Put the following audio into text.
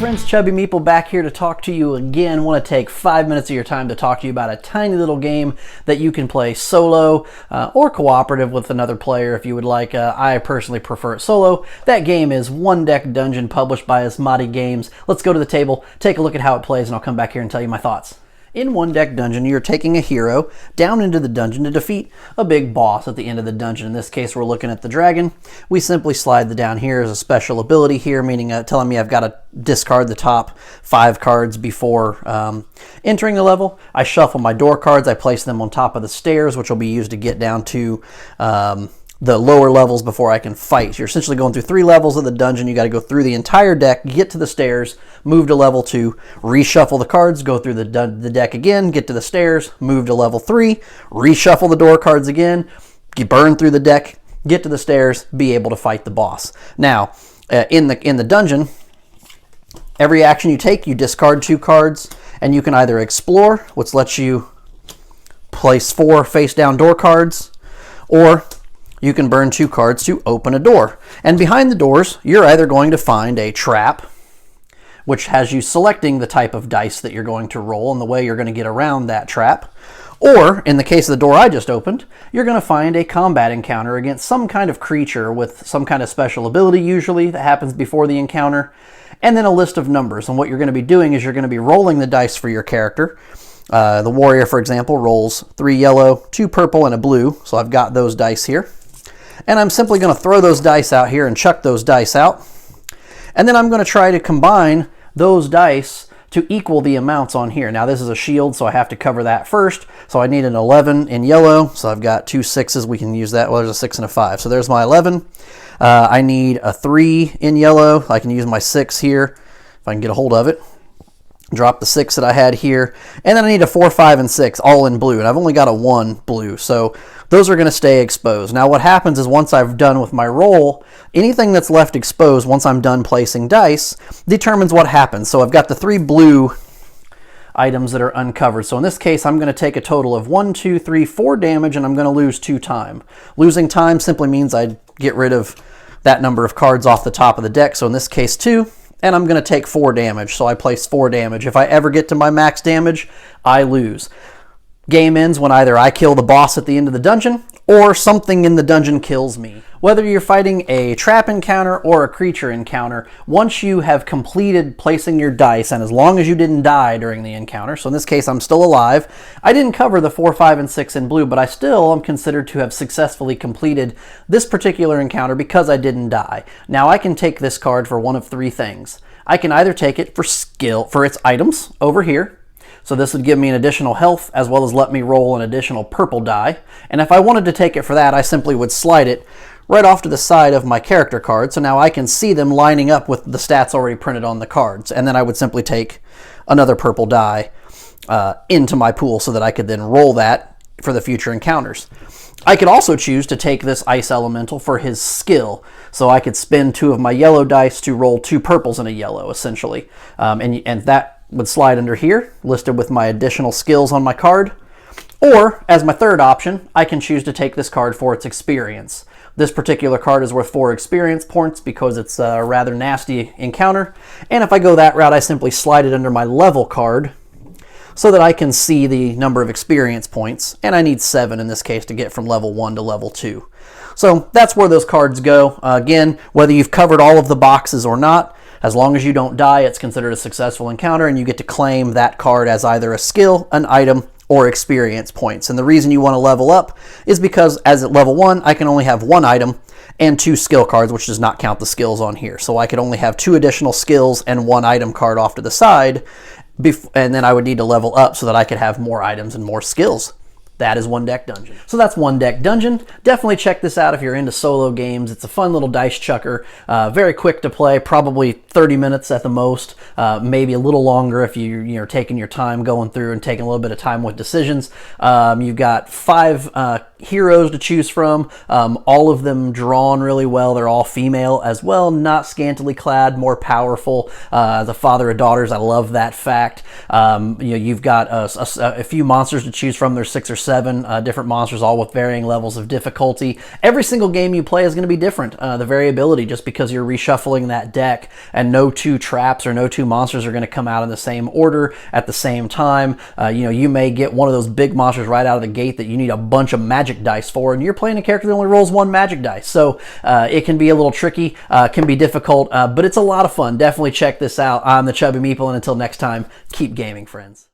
friends, Chubby Meeple back here to talk to you again. Want to take 5 minutes of your time to talk to you about a tiny little game that you can play solo or cooperative with another player if you would like. I personally prefer it solo. That game is One Deck Dungeon, published by Asmadi Games. Let's go to the table, take a look at how it plays, and I'll come back here and tell you my thoughts. In One Deck Dungeon, you're taking a hero down into the dungeon to defeat a big boss at the end of the dungeon. In this case, we're looking at the dragon. We simply slide the down here as a special ability here, meaning telling me I've got to discard the top 5 cards before entering the level. I shuffle my door cards. I place them on top of the stairs, which will be used to get down to the lower levels before I can fight. You're essentially going through 3 levels of the dungeon. You got to go through the entire deck, get to the stairs, move to level 2, reshuffle the cards, go through the deck again, get to the stairs, move to level 3, reshuffle the door cards again, burn through the deck, get to the stairs, be able to fight the boss. Now, in the dungeon, every action you take, you discard 2 cards, and you can either explore, which lets you place 4 face-down door cards, or you can burn 2 cards to open a door. And behind the doors, you're either going to find a trap, which has you selecting the type of dice that you're going to roll and the way you're going to get around that trap. Or, in the case of the door I just opened, you're going to find a combat encounter against some kind of creature with some kind of special ability, usually, that happens before the encounter, and then a list of numbers. And what you're going to be doing is you're going to be rolling the dice for your character. The warrior, for example, rolls 3 yellow, 2 purple, and a blue. So I've got those dice here. And I'm simply going to throw those dice out here and chuck those dice out. And then I'm going to try to combine those dice to equal the amounts on here. Now this is a shield, so I have to cover that first. So I need an 11 in yellow. So I've got 2 6s. We can use that. Well, there's a 6 and a 5. So there's my 11. I need a 3 in yellow. I can use my 6 here if I can get a hold of it. Drop the 6 that I had here. And then I need a 4, 5, and 6, all in blue. And I've only got a 1 blue. So those are going to stay exposed. Now what happens is once I've done with my roll, anything that's left exposed once I'm done placing dice determines what happens. So I've got the 3 blue items that are uncovered. So in this case, I'm going to take a total of 1, 2, 3, 4 damage, and I'm going to lose 2 time. Losing time simply means I get rid of that number of cards off the top of the deck. So in this case, 2. And I'm going to take 4 damage, so I place 4 damage. If I ever get to my max damage, I lose. Game ends when either I kill the boss at the end of the dungeon, or something in the dungeon kills me. Whether you're fighting a trap encounter or a creature encounter, once you have completed placing your dice, and as long as you didn't die during the encounter, so in this case I'm still alive, I didn't cover the 4, 5, and 6 in blue, but I still am considered to have successfully completed this particular encounter because I didn't die. Now I can take this card for one of 3 things. I can either take it for skill, for its items over here. So this would give me an additional health as well as let me roll an additional purple die. And if I wanted to take it for that, I simply would slide it right off to the side of my character card. So now I can see them lining up with the stats already printed on the cards. And then I would simply take another purple die into my pool so that I could then roll that for the future encounters. I could also choose to take this ice elemental for his skill. So I could spend 2 of my yellow dice to roll 2 purples and a yellow, essentially. And that would slide under here, listed with my additional skills on my card. Or, as my third option, I can choose to take this card for its experience. This particular card is worth 4 experience points because it's a rather nasty encounter. And if I go that route, I simply slide it under my level card so that I can see the number of experience points. And I need 7 in this case to get from level 1 to level 2. So that's where those cards go. Again, whether you've covered all of the boxes or not, as long as you don't die, it's considered a successful encounter, and you get to claim that card as either a skill, an item, or experience points. And the reason you want to level up is because as at level 1, I can only have 1 item and 2 skill cards, which does not count the skills on here. So I could only have 2 additional skills and 1 item card off to the side, and then I would need to level up so that I could have more items and more skills. That is One Deck Dungeon. So that's One Deck Dungeon. Definitely check this out if you're into solo games. It's a fun little dice chucker. Very quick to play, probably 30 minutes at the most, maybe a little longer if you're taking your time going through and taking a little bit of time with decisions. You've got 5 heroes to choose from, all of them drawn really well. They're all female as well, not scantily clad, more powerful. The father of daughters, I love that fact. You've got a few monsters to choose from. There's 6 or 7 7 different monsters, all with varying levels of difficulty. Every single game you play is going to be different. The variability, just because you're reshuffling that deck, and no two traps or no two monsters are going to come out in the same order at the same time. You may get one of those big monsters right out of the gate that you need a bunch of magic dice for, and you're playing a character that only rolls 1 magic dice. So it can be a little tricky, can be difficult, but it's a lot of fun. Definitely check this out. I'm the Chubby Meeple, and until next time, keep gaming, friends.